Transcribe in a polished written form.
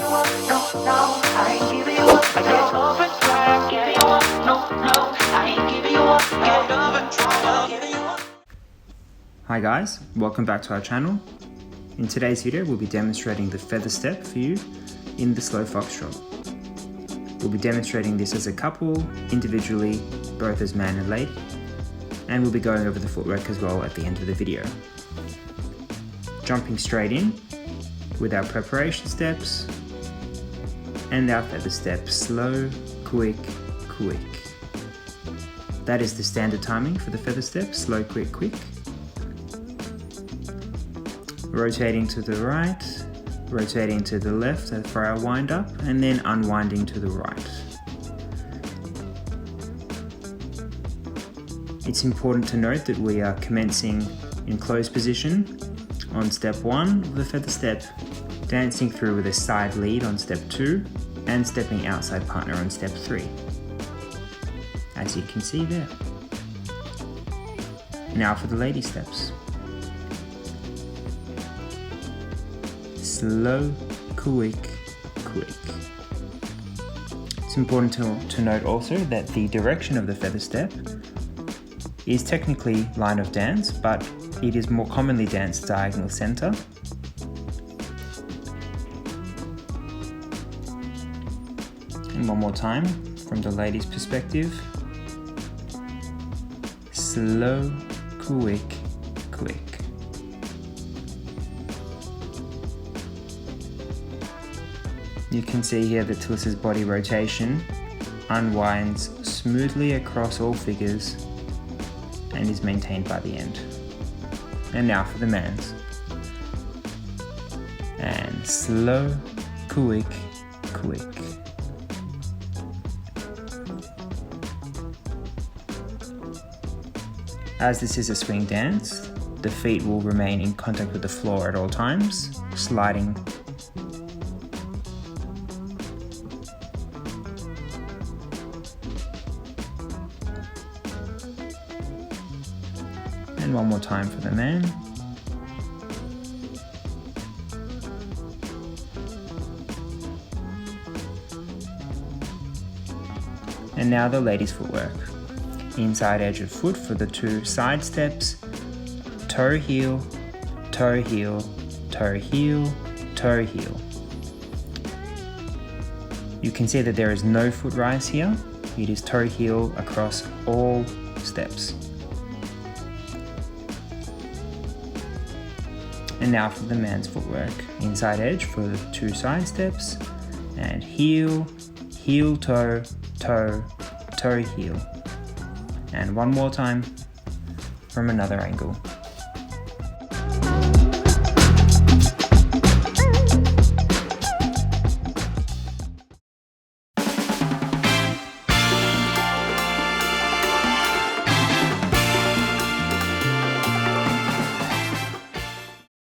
Hi guys, welcome back to our channel. In today's video we'll be demonstrating the feather step for you in the Slow Foxtrot. We'll be demonstrating this as a couple, individually, both as man and lady, and we'll be going over the footwork as well at the end of the video. Jumping straight in with our preparation steps and our feather step, slow, quick, quick. That is the standard timing for the feather step, slow, quick, quick. Rotating to the right, rotating to the left for our wind up, and then unwinding to the right. It's important to note that we are commencing in closed position on step 1 of the feather step, dancing through with a side lead on step 2, and stepping outside partner on step 3, as you can see there. Now for the lady steps. Slow, quick, quick. It's important to note also that the direction of the feather step is technically line of dance, but it is more commonly danced diagonal center. And one more time from the lady's perspective. Slow, quick, quick. You can see here that Talissa's body rotation unwinds smoothly across all figures and is maintained by the end. And now for the man's. And slow, quick, quick. As this is a swing dance, the feet will remain in contact with the floor at all times, sliding. And one more time for the man. And now the lady's footwork. Inside edge of foot for the 2 side steps. Toe heel, toe heel, toe heel, toe heel. You can see that there is no foot rise here. It is toe heel across all steps. And now for the man's footwork. Inside edge for the 2 side steps, and heel, heel, toe, toe, toe, heel. And one more time from another angle.